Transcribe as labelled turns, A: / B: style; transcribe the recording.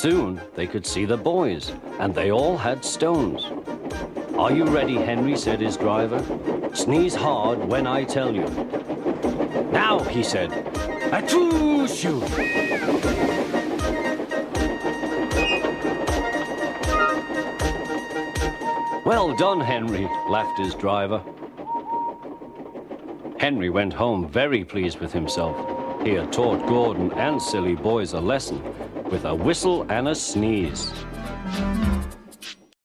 A: Soon they could see the boys, and they all had stones. "Are you ready, Henry?" said his driver. "Sneeze hard when I tell you." "Now," he said. "Achoo-shoo!" "Well done, Henry," laughed his driver. Henry went home very pleased with himself. He had taught Gordon and silly boys a lesson with a whistle and a sneeze.